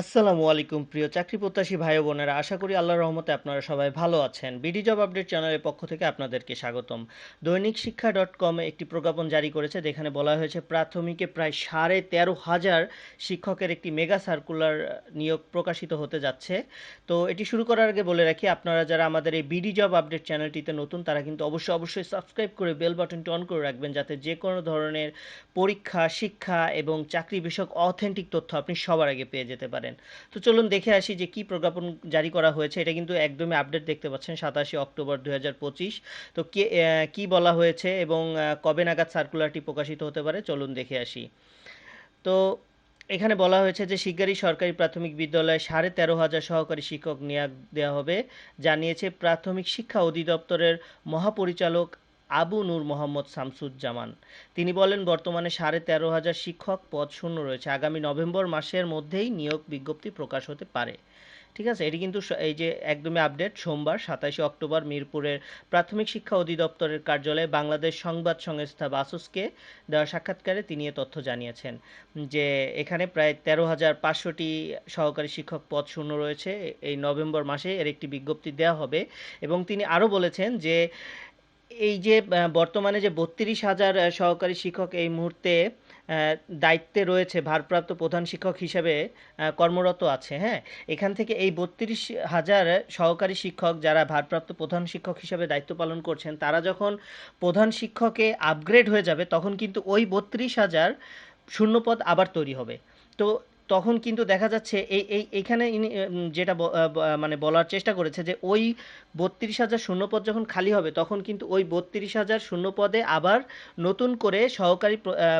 আসসালামু আলাইকুম প্রিয় চাকরি প্রত্যাশী ভাই ও বোনেরা, আশা করি আল্লাহর রহমতে আপনারা সবাই ভালো আছেন। বিডি জব আপডেট চ্যানেলের পক্ষ থেকে আপনাদেরকে স্বাগতম। দৈনিক শিক্ষা ডট কমে একটি প্রজ্ঞাপন জারি করেছে, যেখানে বলা হয়েছে প্রাথমিকে প্রায় 13,500 শিক্ষকের একটি মেগা সার্কুলার নিয়োগ প্রকাশিত হতে যাচ্ছে। তো এটি শুরু করার আগে বলে রাখি, আপনারা যারা আমাদের এই বিডি জব আপডেট চ্যানেলটিতে নতুন, তারা কিন্তু অবশ্যই সাবস্ক্রাইব করে বেল বাটনটি অন করে রাখবেন, যাতে যে কোনো ধরনের পরীক্ষা, শিক্ষা এবং চাকরি বিষয়ক অথেন্টিক তথ্য আপনি সবার আগে পেয়ে যেতে পারেন। তো চলুন দেখে আসি যে কি প্রজ্ঞাপন জারি করা হয়েছে। এটা কিন্তু একদমই আপডেট, দেখতে পাচ্ছেন 27 অক্টোবর 2025। তো কি বলা হয়েছে এবং কবে নাগাদ সার্কুলারটি প্রকাশিত হতে পারে, চলুন দেখে আসি। তো এখানে বলা হয়েছে যে শিগগিরই সরকারি প্রাথমিক বিদ্যালয়ে 13,500 সহকারী শিক্ষক নিয়োগ দেওয়া হবে, জানিয়েছে প্রাথমিক শিক্ষা অধিদপ্তরের মহাপরিচালক আবু নূর মোহাম্মদ শামসুজ্জামান। তিনি বলেন, বর্তমানে 13,500 শিক্ষক পদ শূন্য রয়েছে, আগামী নভেম্বর মাসের মধ্যেই নিয়োগ বিজ্ঞপ্তি প্রকাশ হতে পারে। ঠিক আছে, এটি কিন্তু এই যে একদমই আপডেট, সোমবার 27 অক্টোবর মিরপুরের প্রাথমিক শিক্ষা অধিদপ্তরের কার্যালয়ে বাংলাদেশ সংবাদ সংস্থা বাসসকে দেওয়া সাক্ষাৎকারে তিনি এ তথ্য জানিয়েছেন যে এখানে প্রায় 13,500টি সহকারী শিক্ষক পদ শূন্য রয়েছে, এই নভেম্বর মাসে এর একটি বিজ্ঞপ্তি দেওয়া হবে। এবং তিনি আরও বলেছেন যে এই যে বর্তমানে যে 32,000 সহকারী শিক্ষক এই মুহূর্তে দায়িত্বে রয়েছে, ভারপ্রাপ্ত প্রধান শিক্ষক হিসেবে কর্মরত আছে, হ্যাঁ, এখান থেকে এই 32,000 সহকারী শিক্ষক যারা ভারপ্রাপ্ত প্রধান শিক্ষক হিসেবে দায়িত্ব পালন করছেন, তারা যখন প্রধান শিক্ষকে আপগ্রেড হয়ে যাবে, তখন কিন্তু ওই 32,000 শূন্যপদ আবার তৈরি হবে। তো তখন কিন্তু দেখা যাচ্ছে এইখানে ইনি যেটা মানে বলার চেষ্টা করেছে যে ওই 32,000 শূন্যপদ যখন খালি হবে, তখন কিন্তু ওই 32,000 শূন্যপদে আবার নতুন করে সহকারী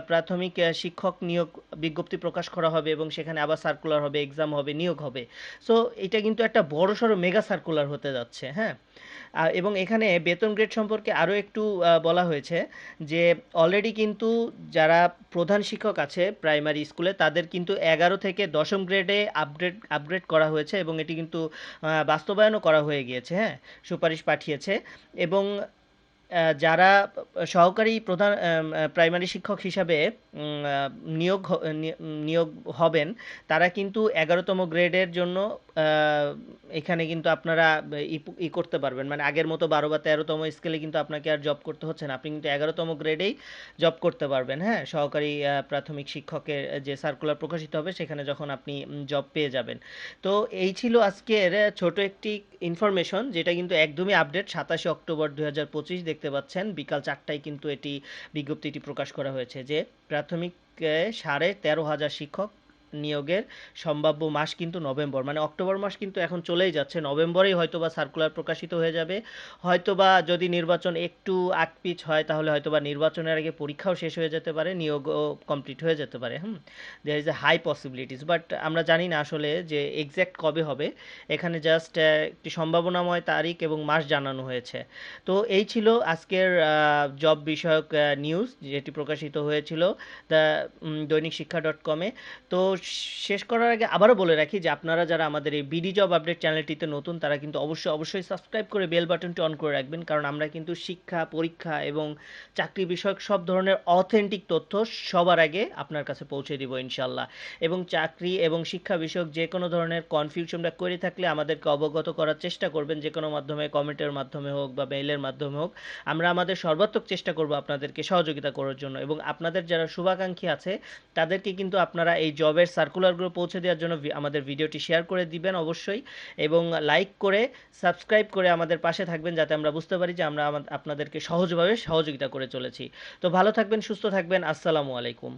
প্রাথমিক শিক্ষক নিয়োগ বিজ্ঞপ্তি প্রকাশ করা হবে, এবং সেখানে আবার সার্কুলার হবে, এক্সাম হবে, নিয়োগ হবে। সো এটা কিন্তু একটা বড়সড় মেগা সার্কুলার হতে যাচ্ছে, হ্যাঁ। এবং এখানে বেতন গ্রেড সম্পর্কে আরও একটু বলা হয়েছে যে অলরেডি কিন্তু যারা প্রধান শিক্ষক আছে প্রাইমারি স্কুলে, তাদের কিন্তু 11 থেকে 10ম গ্রেডে আপগ্রেড করা হয়েছে, এবং এটি কিন্তু বাস্তবায়নও করা হয়ে গিয়েছে, হ্যাঁ, সুপারিশ পাঠিয়েছে। এবং যারা সহকারী প্রধান প্রাইমারি শিক্ষক হিসাবে নিয়োগ নিয়োগ হবেন, তারা কিন্তু 11তম গ্রেডের জন্য এখানে কিন্তু আপনারা করতে পারবেন, মানে আগের মতো 12 বা 13তম স্কেলে কিন্তু আপনাকে আর জব করতে হচ্ছে না, আপনি কিন্তু 11তম গ্রেডেই জব করতে পারবেন, হ্যাঁ, সহকারী প্রাথমিক শিক্ষকের যে সার্কুলার প্রকাশিত হবে সেখানে যখন আপনি জব পেয়ে যাবেন। তো এই ছিল আজকের ছোট একটি ইনফরমেশন, যেটা কিন্তু একদমই আপডেট। 27 অক্টোবর 2025 দেখতে পাচ্ছেন, বিকাল 4টায় কিন্তু এটি বিজ্ঞপ্তিটি প্রকাশ করা হয়েছে যে প্রাথমিকে 13,500 শিক্ষক নিয়োগের সম্ভাব্য মাস কিন্তু নভেম্বর, মানে অক্টোবর মাস কিন্তু এখন চলেই যাচ্ছে, নভেম্বরেই হয়তোবা সার্কুলার প্রকাশিত হয়ে যাবে। হয়তোবা যদি নির্বাচন একটু আকপিচ হয়, তাহলে হয়তোবা নির্বাচনের আগে পরীক্ষাও শেষ হয়ে যেতে পারে, নিয়োগও কমপ্লিট হয়ে যেতে পারে। There is a high possibilities, but আমরা জানি না আসলে যে এক্স্যাক্ট কবে হবে। এখানে জাস্ট একটি সম্ভাবনাময় তারিখ এবং মাস জানানো হয়েছে। তো এই ছিল আজকের জব বিষয়ক নিউজ, যেটি প্রকাশিত হয়েছিল দ্য দৈনিক শিক্ষা ডট কমে। তো শেষ করার আগে আবারও বলে রাখি যে আপনারা যারা আমাদের এই বিডি জব আপডেট চ্যানেলটিতে নতুন, তারা কিন্তু অবশ্যই সাবস্ক্রাইব করে বেল বাটনটি অন করে রাখবেন, কারণ আমরা কিন্তু শিক্ষা, পরীক্ষা এবং চাকরি বিষয়ক সব ধরনের অথেন্টিক তথ্য সবার আগে আপনার কাছে পৌঁছে দিব ইনশাল্লাহ। এবং চাকরি এবং শিক্ষা বিষয়ক যে কোনো ধরনের কনফিউশন বা কোয়েরি থাকলে আমাদেরকে অবগত করার চেষ্টা করবেন, যে কোনো মাধ্যমে, কমেন্টের মাধ্যমে হোক বা মেইলের মাধ্যমে হোক। আমরা আমাদের সর্বাত্মক চেষ্টা করব আপনাদেরকে সহযোগিতা করার জন্য। এবং আপনাদের যারা শুভাকাঙ্ক্ষী আছে, তাদেরকে কিন্তু আপনারা এই জবের সার্কুলারগুলো পৌঁছে দেওয়ার জন্য আমাদের ভিডিওটি শেয়ার করে দিবেন অবশ্যই, এবং লাইক করে সাবস্ক্রাইব করে আমাদের পাশে থাকবেন, যাতে আমরা বুঝতে পারি যে আমরা আপনাদেরকে সহজভাবে সহযোগিতা করে চলেছি। তো ভালো থাকবেন, সুস্থ থাকবেন, আসসালামু আলাইকুম।